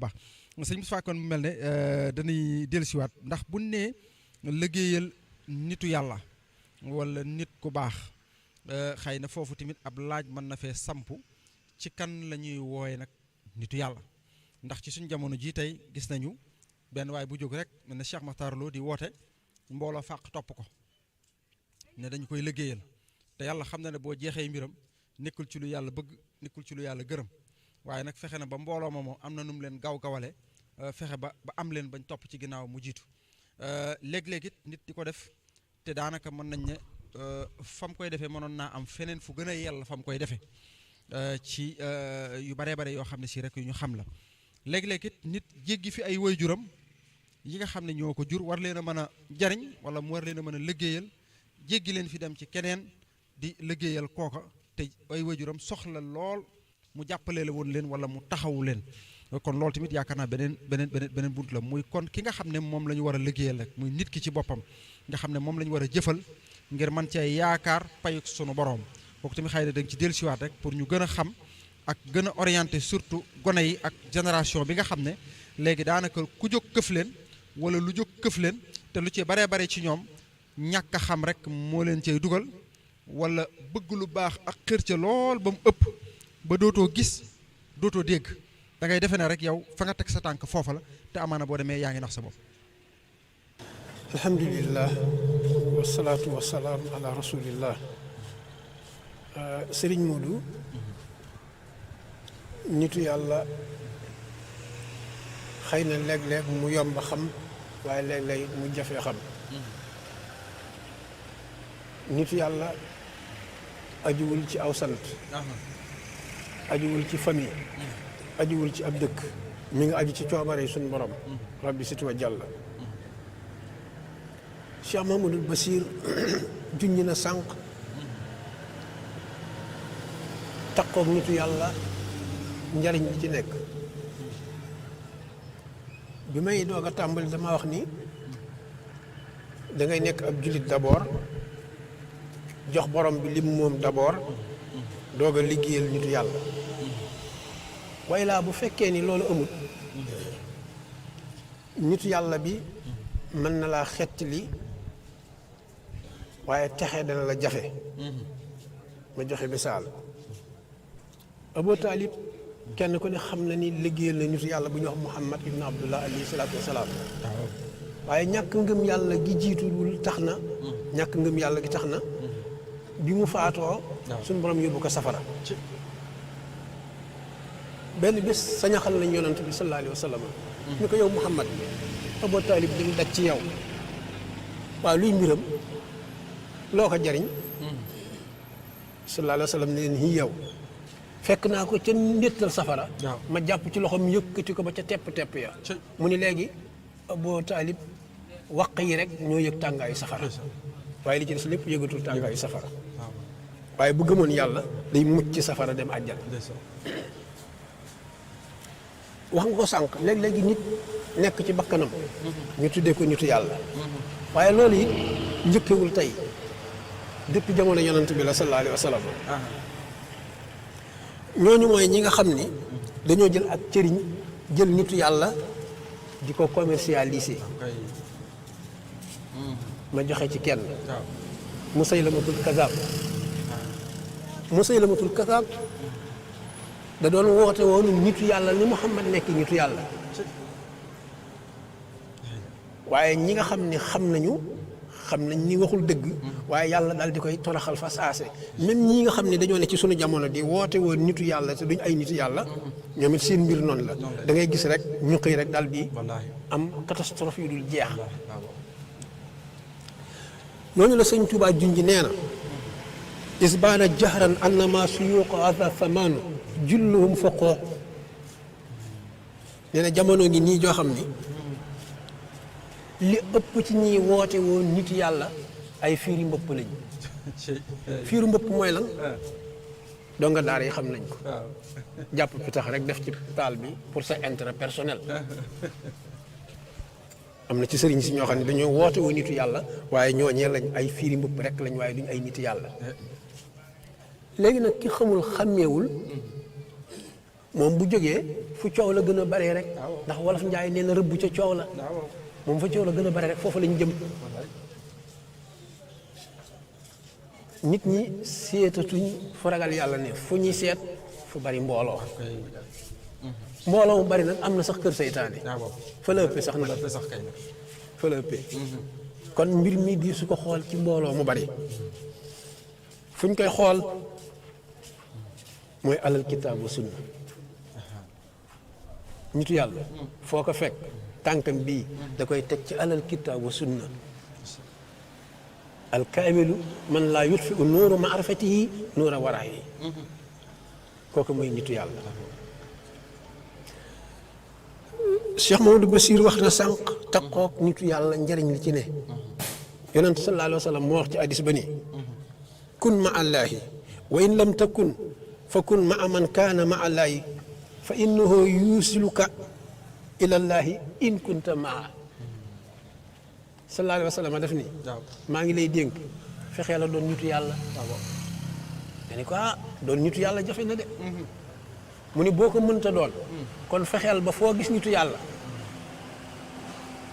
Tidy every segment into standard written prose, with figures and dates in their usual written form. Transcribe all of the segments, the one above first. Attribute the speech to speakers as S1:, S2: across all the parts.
S1: baax sëñ Moustapha kon mu mel ne dañuy dellusiwaat ndax bu nee liggéeyal nitu yàlla wala nit ku baax xëy na foofu tamit ab laaj mën na fee sampu ci kan la ñuy wooye nag nitu yàlla ndax ci suñ jamono ji tey gis nañu benn waay bu jóg rek mel ne Cheikh Makhtar Lo di woote mbooloo fàq topp ko ne dañu koy liggéeyal te yàlla xam na ne boo jeexee mbiram nekkul ci lu yàlla bëgg nekkul ci lu yàlla gërëm waaye nag fexe na ba mbooloo ma moom am na nu mu leen gawale fexe ba am leen bañ topp ci ginnaaw mu jiitu léeg-léeg it nit di ko def te daanaka mën nañ ne fa mu koy defee mënoon naa am feneen fu gën a yell fa mu koy defee ci yu baree bare yoo xam ne si rek yu ñu xam la léeg-léeg it nit jéggi fi ay waajuram yi nga xam ne ñoo ko jur war leen a mën a jariñ wala mu war leen a mën a liggéeyal jéggi leen fi dem ci keneen di liggéeyal kooka te ay waajuram soxla lool mu jàppale la woon leen wala mu taxawu leen kon loolu tamit yaakaar naa beneen bunt la muy kon ki nga xam ne moom la ñu war a liggéeyal rek muy nit ki ci boppam nga xam ne moom la ñu war a jëfal ngir man cee yaakaar payuk sunu boroom kooku tamit xëy na da nga ci dellusiwaat rek pour ñu gën a xam ak gën a orienté surtout gone yi ak génération bi nga xam ne léegi daanaka ku jóg këf leen wala lu jóg këf leen te lu ci baree bare ci ñoom ñàkk a xam rek moo leen cay dugal wala bëgg lu baax ak xër ca lool ba mu ëpp ba dootoo gis dootoo dégg da ngay defe ne rek yow fa nga teg sa tànk foofa la te amaana boo demee yaa ngi nax sa bopp.
S2: alhamdulillah wasalaatu wasalaam ala rasulillah Sëriñ Modou nitu yàlla xëy na léeg-léeg mu yomb xam waaye léeg-léeg mu jafe xam nitu yàlla ajuwul ci aw sant ajuwul ci famille ajuwul ci ab dëkk mi nga aju ci coobare suñu borom rabbi situ wa jàlla Cheikh Mahamadul Basir junj na sànq takkoog nitu yàlla njariñ bi ci nekk bi may doog a tàmbali dama wax ni da ngay nekk ab jullit d'abord jox borom bi lim moom d'abord doog a liggéeyal nitu yàlla waaye laa bu fekkee ni loolu amul nitu yàlla bi mën na laa xettali waaye texe dana la jafe ma joxe misaal Abu Taalib kenn ku ne xam na ni liggéeyal na nitu yàlla bu ñu wax Muhammad ibn Abdullah alayhi salaatu wasalaam waaye ñàkk ngëm yàlla gi jiituwul tax na ñàkk ngëm yàlla gi tax na bi mu faatoo suñu borom yóbbu ko safara benn bés sañaxal lañ yonant bi sallallahu alayhi wa sallam ñu ko yow Muhammad Abu Taalib di mu daj ci yow waaw luy mbiram loo ko jariñ sallallahu alayhi wa sallam ne leen hi yow fekk naa ko ca ndéttal safara ma jàpp ci loxoom yëkkati ko ba ca tepp-tepp ya mu ni léegi Abu Taalib waq yi rek ñoo yëg tàngaayu safara waaye li ci des lépp yëgatul tàngaayu safara waaye bu gëmoon yàlla day mucc ci safara dem àjjana wax nga ko sànq léeg-léegi nit nekk ci bakkanam ñu tuddee ko nitu yàlla waaye loolu it njëkkewul tey depuis jamono yonent bi la sallallahu alayhi wa sallam ñooñu mooy ñi nga xam ni dañoo jël ak cëriñ jël nitu yàlla di ko commercialiser ma joxe ci kenn Musaylamatul Kazaab Musaylamatul Kazaab da doon woote woon nitu yàlla ni Muhammad nekk nitu yàlla waaye ñi nga xam ni xam nañ ni waxul dëgg waaye yàlla daal di koy toroxal fa saase même ñi nga xam ne dañoo ne ci sunu jamono di woote woon nitu yàlla te duñ ay nitu yàlla ñoom it seen mbir noonu la da ngay gis rek ñu xëy rek daal di am catastrophe yu dul jeex ñooñu la sëñ Tuubaa junj nee na isbaana jahran annama suyuqa hadha thamanu julluhum foqoo nee na jamono ngi nii joo xam ni li ëpp ci ñiy woote woon nitu yàlla ay fiiri mbëpp lañ fiiru mbëpp mooy lan donga daara yi xam nañ ko jàpp bi tax rek def ci taal bi pour sa intérêt personnel am na ci sëriñ si ñoo xam ne dañoo woote woon nitu yàlla waaye ñooñee lañ ay fiiri mbëpp rek lañ waaye duñ ay nitu yàlla léegi nag ki xamul xàmmeewul moom bu jógee fu coow la gën a baree rek ndax wolof njaay nee na rëbb ca coow la moom fa coow la gën a bare rek foofu lañ jëm nit ñi seetatuñ fu ragal yàlla ne fu ñuy seet fu bari mbooloo mbooloo mu bari nag am na sax kër seytaane fa la ëppee sax nag fa la ëppee kon mbir mi di su ko xool ci mbooloo mu bari fu ñu koy xool mooy alal kitaab wa sunna nitu yàlla foo ko fekk tànkam bii da koy teg ci alal kitaab wa sunna alkaamilu man laa yutfi u nuuru maarifatihi nuura waraayi kooku mooy nitu yàlla Cheikh Mamadou Bassir wax na sànq taqoog nitu yàlla njëriñ li ci ne yonent sallallahu alayhi wa sallam moo wax ci hadis ba ni kun ma allaahi wa in lam takun fa kun ma man kaana ma allaahi fa innahu yusiluka ilallaahi in kunta maa sallallahu alayhi wa sallam def ni maa ngi lay dénk fexee la doon nitu yàlla nga ni ko doon nitu yàlla jafe na de mu ni boo ko mënta doon kon fexeel ba foo gis nitu yàlla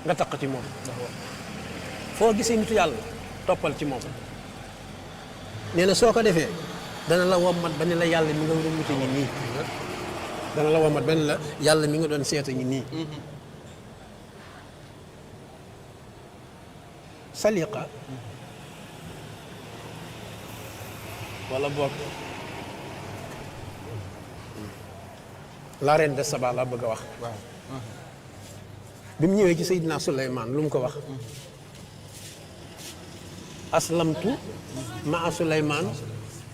S2: nga taq ci moom foo gisee nitu yàlla toppal ci moom nee na soo ko defee dana la wommat ba ne la yàlla mi nga doon wute ngi nii dana la wommat ba ne la yàlla mi nga doon seeta ngi nii saliqa wala boog la reine de Saba laa bëgg a wax bi mu ñëwee ci Seydina Souleymane lu mu ko wax aslamtu maa Souleymane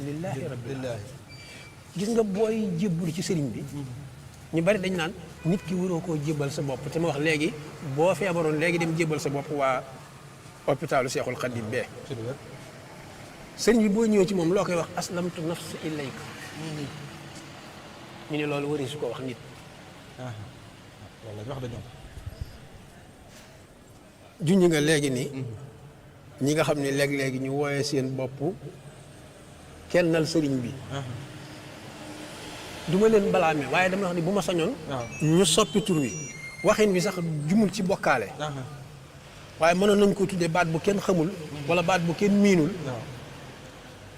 S2: lillahi rabbil gis nga booy jébbul ci sëriñ bi ñu bari dañ naan nit ki waroo koo jébbal sa bopp te ma wax léegi boo feebaroon léegi dem jébbal sa bopp waa hôpitalu Seexul Xadiim bee sëriñ bi boo ñëwee ci moom loo koy wax aslamtu nafsi ilayka ñu ne loolu wari su ko wax nit
S1: wax dañoo
S2: junñi nga léegi ni ñi nga xam ne léeg-léegi ñu wooyee seen bopp kennal sëriñ bi du ma leen balaame waaye dama wax ni bu ma sañoon ñu soppi tur wi waxin bi sax jumul ci bokkaale waaye mënoon nañ ko tuddee baat bu kenn xamul wala baat bu kenn miinul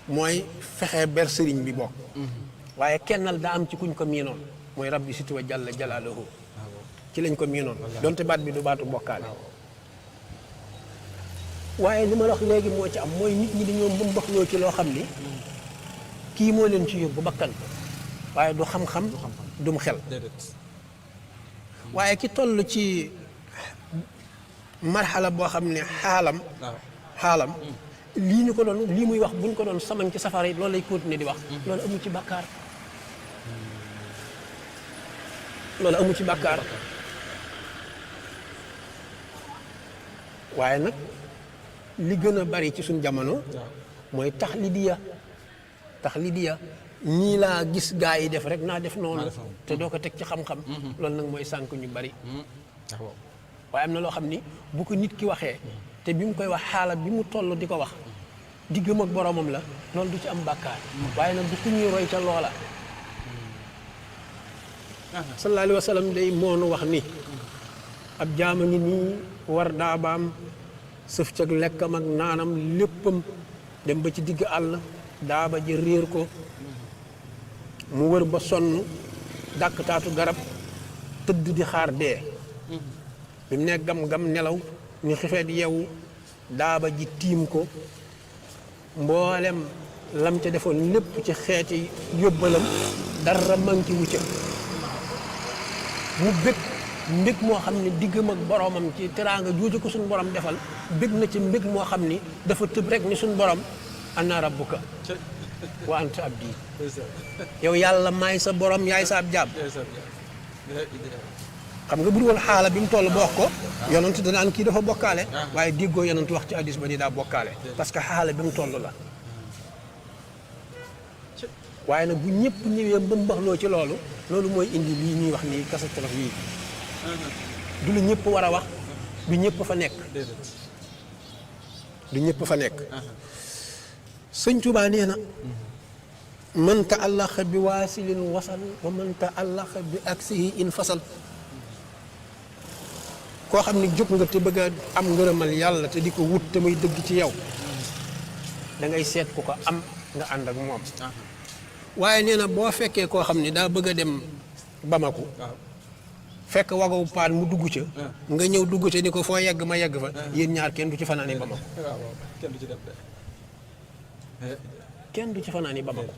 S2: mooy fexe ber sëriñ bi bokk waaye kennal daa am ci kuñ ko miinoon mooy rabbi situ wa jalla jalaaluhu ci lañ ko miinoon donte baat bi du baatu bokkaale waaye li ma la wax léegi moo ci am mooy nit ñi dañoo mbëmbaxloo ci loo xam ni kii moo leen ci yóbbu bakkan waaye du xam-xam dum xel waaye ki toll ci marxala boo xam ne xaalam lii ñu ko doon lii muy wax buñ ko doon samañ ci safara yi loolu lay continuer di wax loolu amu ci bàkkaar loolu amu ci bàkkaar waaye nag li gën a bari ci suñ jamono mooy taxlidiya ñii laa gis gaa yi def rek naa def noonu te doo ko teg ci xam-xam loolu nag mooy sànk ñu bari waaye am na loo xam ni bu ko nit ki waxee te bi mu koy wax xaala bi mu toll di ko wax diggam ak boromam la loolu du ci am bàkkaar waaye nag du ku ñuy roy ca loola sallallahu alayhi wa sallam day moonu wax ni ab jaama ngi nii war daabaam sëf cag lekkam ak naanam léppam dem ba ci digg àll daaba ji réer ko mu wër ba sonn dàkk taatu garab tëdd di xaar dee bi mu ne gam-gam nelaw ni xifeet yeewu daaba ji tiim ko mboolem lam ca defoon lépp ci xeeti yóbbalam dara manki wucca mu bég mbég moo xam ne diggam ak boromam ci teraanga jooju ko suñu borom defal bég na ci mbég moo xam ni dafa tëb rek ni suñu borom ana rabbuka wa anta abdi yow yàlla maay sa borom yaay sa ab jaam xam nga bu dul woon xaala bi mu toll boo wax ko yonent danaan kii dafa bokkaale waaye déggoo yonent wax ci hadiis ba ni daa bokkaale parce que xaala bi mu toll la waaye nag bu ñëpp ñëwee ba mbaxloo ci loolu mooy indi lii ñuy wax nii catastrophe yii du lu ñëpp war a wax du ñëpp fa nekk sëñ Tuubaa nee na man taallaqa bi waasilin wasal wa man taallaqa bi aksihi in fasal. koo xam ne jóg nga te bëgg a am ngërëmal yàlla te di ko wut te muy dëgg ci yow da ngay seet ku ko am nga ànd ak moom. waaye nee na boo fekkee koo xam ne daa bëgg a dem Bamako. fekk wagawu paan mu dugg ca. nga ñëw dugg ca ni ko foo yegg ma yegg fa. yéen ñaar kenn du ci fanaani Bamako.
S1: kenn du ci dem de.
S2: kenn du ci fanaani Bamako.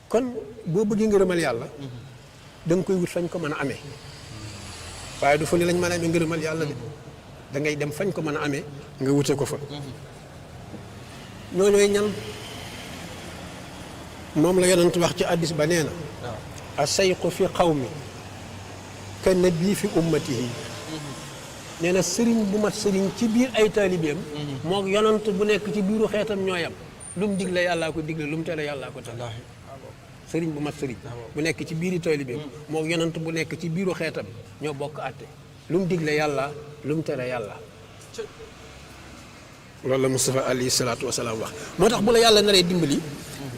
S2: kon boo bëggee ngërëmal yàlla. da nga koy wut fañ ko mën a amee. waaye du fu ne lañ mën a amee ngërëmal yàlla de da ngay dem fañ ko mën a amee nga wute ko fa. ñooñooy ñan moom la yonent wax ci hadiis ba nee na. as-sayqu fi qawmi ka nabi fi ummatihi. nee na sëriñ bu mat sëriñ ci biir ay taalibeem. moog yonent bu nekk ci biiru xeetam ñooyam lu mu digle yàllaa ko digle lu mu tere yàllaa ko tere. sëriñ bu mat sëriñ bu nekk ci biiri taalibeem moog yonent bu nekk ci biiru xeetam ñoo bokk àtte lu mu digle yàlla lu mu tere yàlla. loolu la Mustafa alayhi salaatu wasalaam wax. moo tax bu la yàlla naree dimbali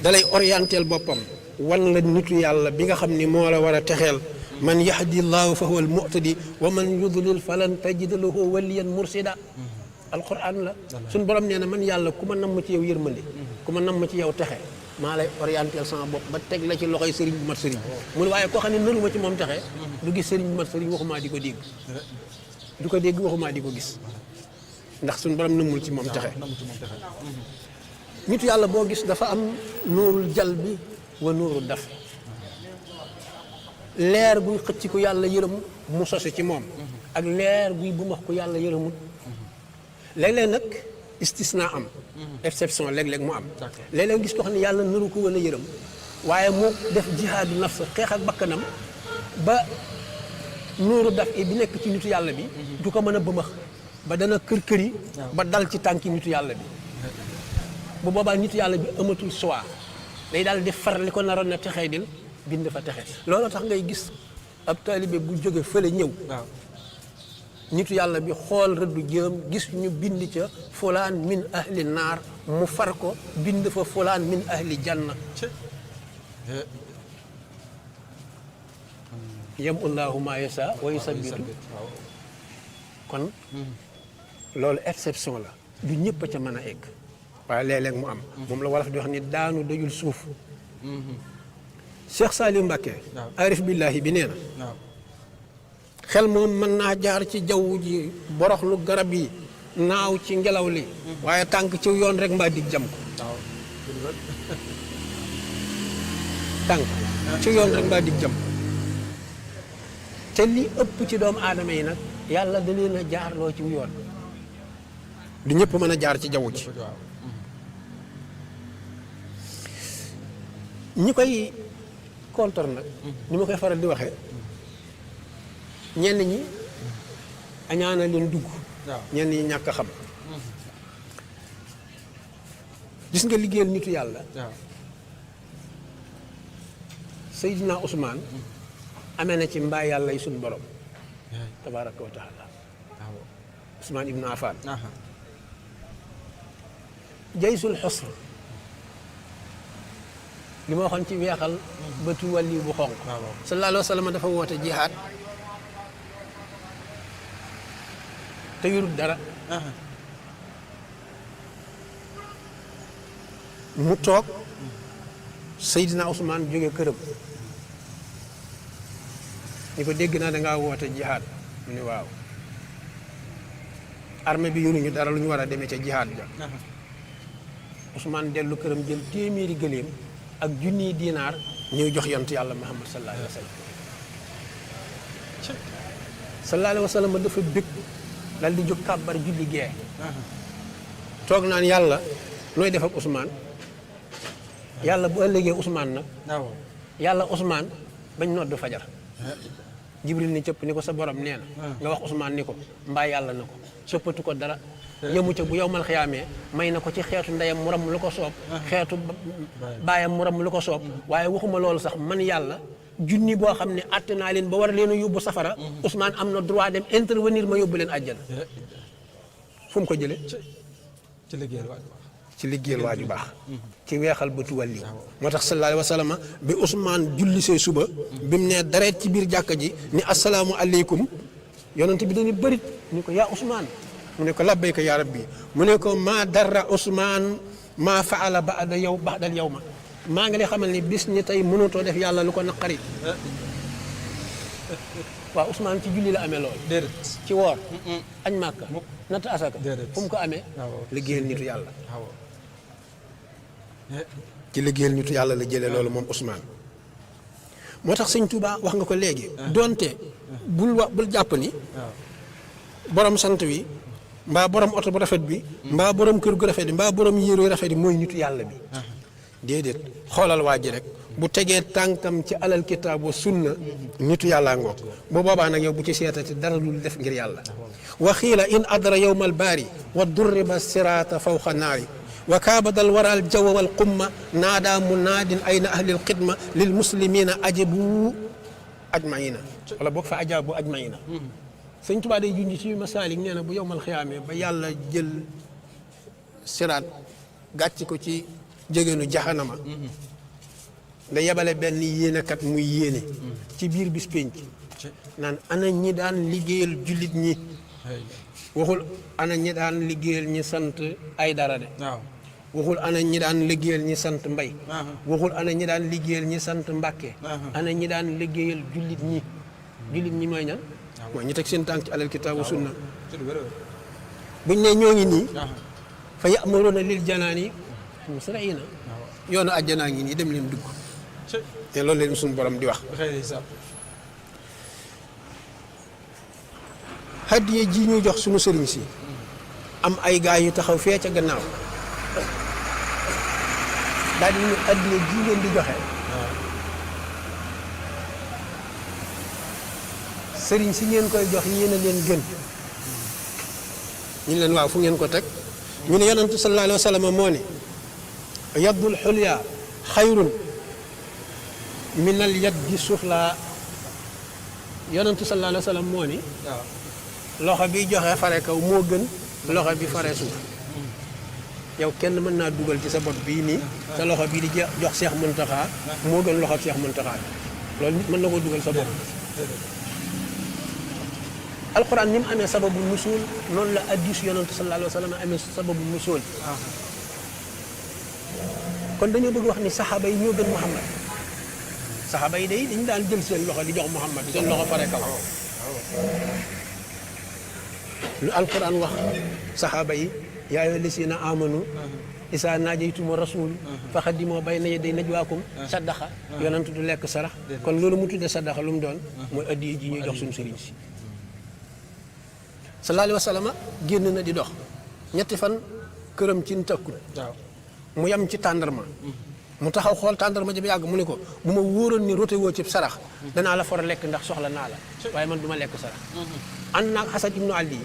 S2: dalay orienteel boppam wan la nitu yàlla bi nga xam ni moo la war a texeel. man yahdi llahu fa huwa al muhtadi wa man yudlil falan tajida lahu waliyan mursida. alquran la suñ borom nee na man yàlla ku ma namm ci yow yërmande ku ma namm ci yow texe maa lay orienteel sama bopp ba teg la ci loxoy sëriñ bu mat sëriñ. mu ne waaye koo xam ne naruma ci moom texe du gis sëriñ bu mat sëriñ waxumaa di ko dégg. du ko dégg waxumaa di ko gis ndax suñ borom nëmmul ci moom texe. nitu yàlla boo gis dafa am nuurul jal bi wa nuurul daf. leer guy xëcc ku yàlla yërëm mu sosu ci moom. ak leer guy bu max ku yàlla yërëmut. léeg-léeg nag istisna am. exception léeg-léeg mu am. léeg-léeg gis ko xam ne yàlla naru ko wala yërëm waaye mu def jihaadu nafs xeex ak bakkanam ba nuuru daf bi nekk ci nitu yàlla bi. du ko mën a bëmax ba dana kër-këri ba dal ci tànki nitu yàlla bi. bu boobaa nitu yàlla bi amatul choix day daal di far li ko naroon na texee dil bind fa texe. loolu tax ngay gis ab taalibe bu jóge fële ñëw. nitu yàlla bi xool rëddu jëm gis ñu bind ca fulaan min ahli naar mu far ko bind fa fulaan min ahli janna. yamullahu ma yasa wa yusabbitu. kon loolu exception la du ñëpp a ca mën a egg waaye léeg-léeg mu am. moom la wolof di wax ni daanu dajul suuf. Cheikh Saliou Mbacké arif billahi bi nee na xel moom mën naa jaar ci jaww ji boroxlu garab yi naaw ci ngelaw li waaye tànk ci yoon rek mbaa dig jam ko. tànk ci yoon rek mbaa dig jam te li ëpp ci doomu aadama yi nag yàlla da leen a jaarloo ci yoon. du ñëpp mën a jaar ci jaww ji. ñi koy contre nag ni ma koy faral di waxee ñenn ñi añaana leen dugg. ñenn ñi ñàkk a xam. gis nga liggéeyal nitu yàlla. Seydina Ousmane amee na ci mbaa yàlla yi suñu borom. tabaaraka wa taala. Ousmane Ibn Affan. jaysul xusr li ma waxoon ci weexal bëtu wàlli bu xonq. sallallahu alayhi wa sallam dafa woote jihaad te yorut dara. mu toog Seydina Ousmane jóge këram ni ko dégg naa dangaa woote jihaad mu ne waaw. armée bi yoruñu dara lu ñu war a demee ca jihaad ja. Ousmane dellu këram jël téeméeri gëléem ak junniy dinaar ñëw jox yonent yàlla Muhammad sallallahu alayhi wa sallam. sallallahu alayhi wa sallam dafa bëgg dal di jóg kàbbar julli gee. toog naan yàlla nooy def ak Ousmane. yàlla bu ëllëgee Ousmane nag. yàlla Ousmane bañ nodd fajar. Jibril ni cëpp ni ko sa borom nee na. nga wax Ousmane ni ko mbaa yàlla na ko soppatu ko dara. yëmu ca bu yow mal xiyaamee may na ko ci xeetu ndeyam mu ram lu ko soob. xeetu baayam mu ram lu ko soob. waaye waxuma loolu sax man yàlla junni boo xam ne àtte naa leen ba war leen a yóbbu safara. Ousmane am na droit dem intervenir ma yóbbu leen àjjana. fu mu ko jëlee.
S1: ci liggéeyal
S2: ci liggéeyal waa ju baax ci weexal bëtu wàlliw moo tax sallallahu alayhi wa sallam bi Ousmane jullisee suba bi mu nee dareet ci biir jàkka ji ni asalaamu aleykum yonent bi dañu bërit ni ko yaa Ousmane mu ne ko labbayka yaa rabbi mu ne ko maa darra Ousmane maa faala ba'da yow ba'dal yawma maa ngi lay xamal ni bis ni tey mënutoo def yàlla lu ko naqari waaw Ousmane ci julli la amee lool ci woor añ màkka natt asaka fu mu ko amee liggéeyal nitu yàlla ci liggéeyal nitu yàlla la jëlee loolu moom Ousmane moo tax sëñ Touba wax nga ko léegi donte bul jàpp ni borom sant wi mbaa borom oto bu rafet bi mbaa borom kër gu rafet bi mbaa borom yére yu rafet bi mooy nitu yàlla bi déedéet xoolal waa ji rek bu tegee tànkam ci alal kitaab wa sunna nitu yàllaa ngoog bu boobaa nag yow bu ci seetati dara lu def ngir yàlla wa xiila in adra yowma albaari wa durriba siraata fawqa naari wa kaabadal waral jawa wal qumma naadaa munaadin ayna ahlil xidma lil muslimina ajibu ajmaina wala boog fa ajabu ajmaina sëñ Tuubaa day junj ci masaalik nee na bu yowmal xiyaamee ba yàlla jël siraat gàcc ko ci jegéenu jaxanama nga yebale benn yéenekat muy yéene ci biir bis pénc naan ana ñi daan liggéeyal jullit ñi waxul ana ñi daan liggéeyal ñi sant ay dara de waxul ana ñi daan liggéeyal ñi sant mbay waxul ana ñi daan liggéeyal ñi sant mbàkke ana ñi daan liggéeyal jullit ñi mooy ñan mooy ñu teg seen tànk ci alal kitaabu sunna buñ ne ñoo ngi nii fa ya'muruna lil janaani musri'ina yoonu àjjanaa ngi nii dem leen dugg te loolu leen suñu borom di wax hadiye ji ñuy jox suñu sëriñ si am ay gaay yu taxaw fee ca gannaaw daal di ñu hadiye ji ngeen di joxe sëriñ si ngeen koy jox yéen a leen gën ñu leen waaw fu ngeen ko teg ñu ne yonentu sallallahu alayhi wa sallam moo ne yaddul xulya xayrun min al yaddi sufla yonentu sallallahu alayhi wa sallam moo ni loxo bi joxe fare kaw moo gën loxo bi fare suuf yow kenn mën naa dugal ci sa bopp bii nii sa loxo bii di jox Seex Muntaxa moo gën loxo Seex Muntaxa loolu nit mën na koo dugal sa bopp alquran ni mu amee sababu nusul noonu la addis yonentu sallallahu alayhi wa sallam amee sababu nusul kon dañoo bëgg wax ni saxaaba yi ñoo gën Muhammad saxaaba yi day dañu daan jël seen loxo di jox Muhammad seen loxo fare kaw lu alquran wax saxaaba yi yaa ayyuha llazina amanu isa naajaytumu rasul faqaddimu bayna yaday najwaakum saddaxa yonent du lekk sarax kon loolu mu tudde saddaxa lu mu doon mooy addiya ji ñuy jox suñu sëriñ si sallallahu alayhi wa sallam génn na di dox ñetti fan këram ci tëkkul mu yem ci tàndarma mu taxaw xool tàndarma ji bi yàgg mu ne ko bu ma wóoroon ni rote woo ci sarax danaa la for lekk ndax soxla naa la waaye man du ma lekk sarax ànd naag Xasan ibnu Ali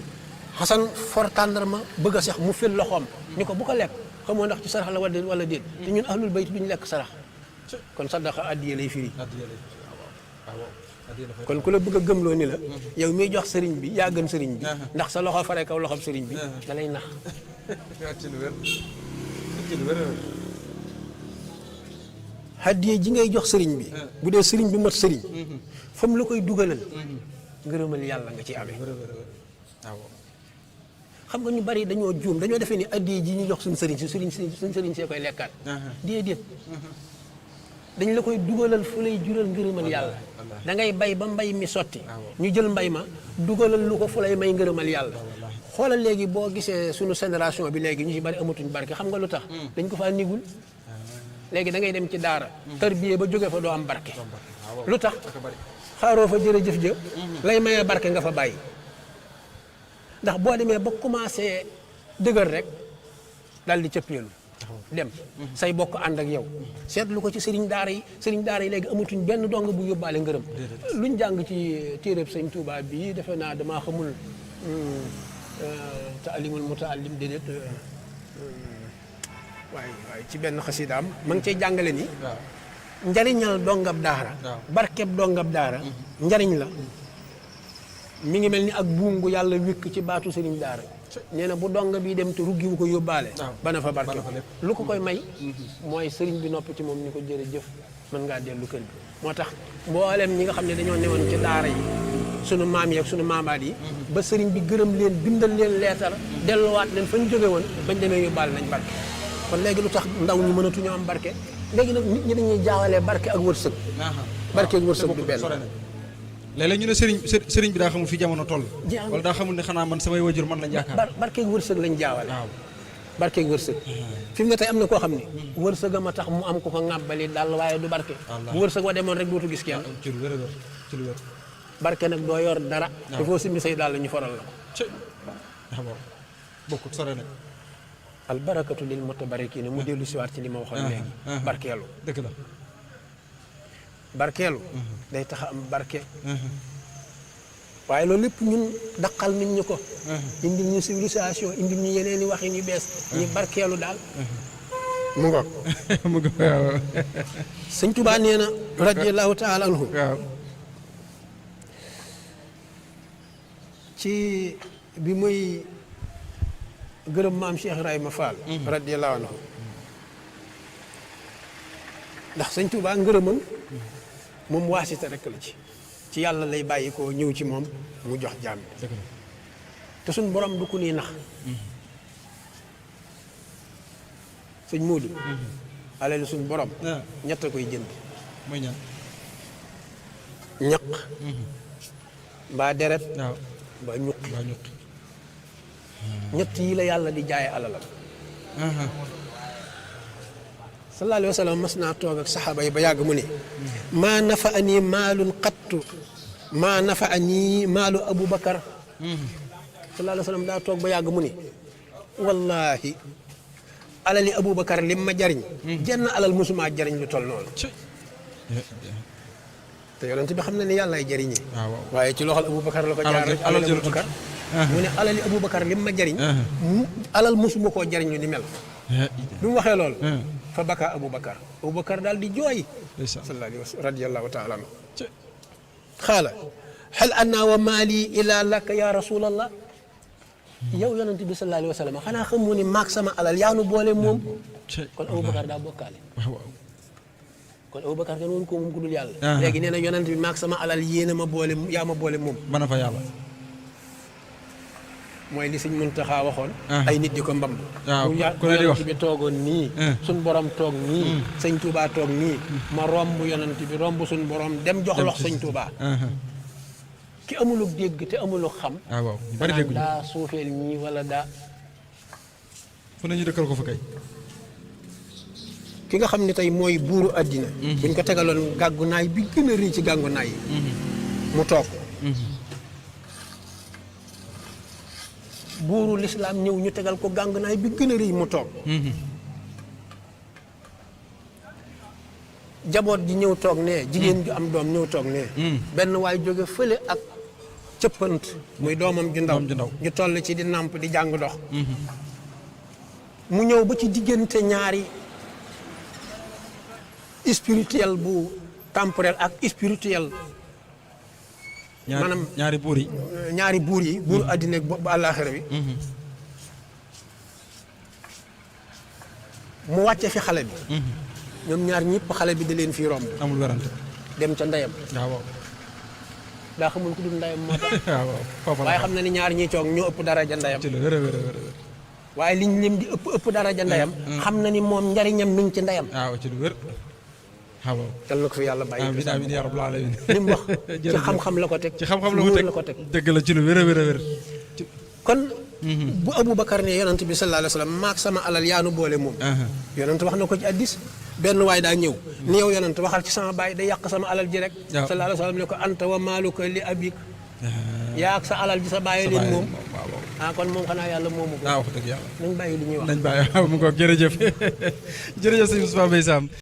S2: Xasan for tàndarma bëgg a seex mu fil loxoom ni ko bu ko lekk xamoo ndax ci sarax la wala déet te ñun ahlul bayt duñu lekk sarax kon saddaqa addiya lay firi kon ku la bëgg a gëmloo ni la yow miy jox sëriñ bi yaa gën sëriñ bi ndax sa loxo fare kaw loxob sëriñ bi da lay nax hadiye ji ngay jox sëriñ bi bu dee sëriñ bi mat sëriñ fam la koy dugalal ngërëmal yàlla nga ci amee xam nga ñu bari dañoo juum dañoo defee ni hadiye ji ñu jox suñ sëriñ si suñ sëriñ see koy lekkaat déedéet dañ la koy dugalal fu lay jural ngërëmal yàlla da ngay bay ba mbay mi sotti ñu jël mbay ma dugalal lu ko fu lay may ngërëmal yàlla xoolal léegi boo gisee suñu génération bi léegi ñu ci bari amatuñ barke xam nga lu tax dañ ko faa nigul léegi da ngay dem ci daara tarbiye ba jóge fa doo am barke lu tax xaaroo fa jërëjëf jë lay mayee barke nga fa bàyyi ndax boo demee ba commencé dëgër rek daal di cëppeelu dem say bokk ànd ak yow seetlu ko ci sëriñ daara yi léegi amatuñ benn dong bu yóbbaale ngërëm luñ jàng ci téeréb sëñ Tuubaa bii defe naa damaa xamul taalimul mutaallim déedéet waaye ci benn xasidaam ma ngi cay jàngale ni njariñal dongab daara barkeb dongab daara njariñ la mi ngi mel ni ak buum gu yàlla wékk ci baatu sëriñ daara nee na bu donga bi dem te ruggiwu ko yóbbaale bana fa barke lu ko koy may mooy sëriñ bi noppi ci moom ni ko jërëjëf mën ngaa dellu kër bi moo tax mboolem ñi nga xam ne dañoo newoon ci daara yi sunu maam yi ak sunu maamaat yi ba sëriñ bi gërëm leen bindal leen leetar delluwaat leen fa ñu jóge woon bañ demee yóbbaale nañ barke kon léegi lu tax ndaw ñi mënatuñoo am barke léegi nag nit ñi dañuy jaawalee barke ak wërsëg barke ak wërsëg du benn
S1: léeg-léeg ñu ne sëriñ bi daa xamul fi jamono toll wala daa xamul ne xanaa man samay wajur man lañ yaakaar
S2: barke ak wërsëg lañ jaawale barke ak wërsëg fi mu ne tey am na koo xam ne wërsëgam a tax mu am ko ko ŋàbbali daal waaye du barke bu wërsëg wa demoon rek dootu gis kenn
S1: ci lu wér ci lu wér
S2: barke nag doo yor dara il faut simmi say daal la ñu foral la
S1: ko bokkut sore nag
S2: al barakatu lil mutabarikiina mu dellu siwaat ci li ma waxoon léegi barkeelu
S1: dëgg la
S2: barkeelu day tax a am barke waaye loolu lépp ñun daqal nit ñu ko indi ñu civilisation indi ñu yeneen i waxin yu bees ñu barkeelu daal mu ngoog
S1: mu ngoog waaw
S2: sëñ Tuubaa nee na radiyallahu taala anhu
S1: waaw
S2: ci bi muy gërëm maam Cheikh Ibrahima Fall radiyallahu anhu ndax sëñ Tuubaa ngërëmam moom waasita rek la ci yàlla lay bàyyi ko ñëw ci moom mu jox jaam te suñ borom du ku nii nax sëñ Moodu alal suñ borom ñett a koy jënd
S1: mooy ñan
S2: ñaq mbaa deret
S1: waaw
S2: mbaa ñuq ñett yi la yàlla di jaaye alalam sallallahu alayhi wa sallam mas naa toog ak saxaaba yi ba yàgg mu ne maa nafa ani maalun qattu maa nafa ani maalu Abu Bakar sallallahu alayhi wa sallam daa toog ba yàgg mu ne wallahi alali Abu Bakar lim ma jariñ jenn alal musuma jariñ lu toll noonu te yonent bi xam na ne yàllaay jariñee waaye ci loxol Abu Bakar la ko jaar rek alal Abu Bakar mu ne alali Abu Bakar lim ma jariñ alal musuma koo jariñ lu ni mel bi mu waxee loolu fa baka Abu Bakar daal di jooy sallallahu alayhi wa sallam radiyallahu taala anhu xaala hal anna wa maali ila laka ya rasulallah yow yonent bi sallallahu alayhi wa sallam xanaa xamoo ne maag sama alal yaa nu boole moom kon Abu Bakar daa bokkaale kon Abu Bakar kenn woon ko moom ku dul yàlla léegi nee na yonent bi maag sama alal yéena ma boole yaa ma boole moom
S1: bana fa yàlla
S2: mooy li sëñ Muntaxa waxoon ay nit di ko mbamb
S1: ku ne di wax
S2: bi toogoon nii suñ borom toog nii sëñ Touba toog nii ma romb yonent bi romb suñ borom dem jox lox sëñ Touba ki amulug dégg te amulug xam
S1: waaw bari dégg
S2: daa suufeel ñii wala daa
S1: fu ne ñu dëkkal ko fa kay
S2: ki nga xam ne tey mooy buuru àddina buñ ko tegaloon gàggu naay bi gën a rëy ci gàngu naay yi mu toog buuru lislaam ñëw ñu tegal ko gàngu naay bi gën a rëy mu toog jaboot ji ñëw toog ne jigéen ju am doom ñëw toog ne benn waay jóge fële ak cëppant muy doomam ju ndaw ñu toll ci di nàmp di jàng dox mu ñëw ba ci diggante ñaari spirituel bu temporel ak spirituel maanaam
S1: ñaari buur yi
S2: buuru àddina ak bu àllaaxira bi mu wàcce fi xale bi ñoom ñaar ñëpp xale bi da leen fii romb
S1: amul werante
S2: dem ca ndeyam
S1: waaw
S2: daa xamul ku dul ndeyam moo tax
S1: waaw
S2: waaye xam na ni ñaar ñiy toog ñoo ëpp daraja ndeyam
S1: ci la wér
S2: waaye liñ lim di ëpp daraja ndeyam xam na ni moom njariñam mi ngi ci ndeyam
S1: waaw ci lu wér waaw
S2: yal na ko fi yàlla bàyyi
S1: amiin amiin yaa rabbal aalamiin
S2: li mu wax ci xam-xam la ko teg
S1: ci xam-xam la ko teg dëgg la ci lu wér
S2: kon bu Abu Bakar ne yonent bi sallallahu alayhi wa sallam maak sama alal yaanu boole moom yonent wax na ko ci addis benn waay daa ñëw ni yow yonent waxal ci sama baay day yàq sama alal ji rek sallallahu alayhi wa sallam ne ko anta wa maaluka li abik yaa ak sa alal ji sa bàyyi leen moom kon moom xanaa yàlla moomu ko
S1: wax dëgg yàlla
S2: nañ bàyyi li ñuy wax
S1: nañ bàyyi mu ko jërëjëf jërëjëf sëñ Moustapha Mbaye Sam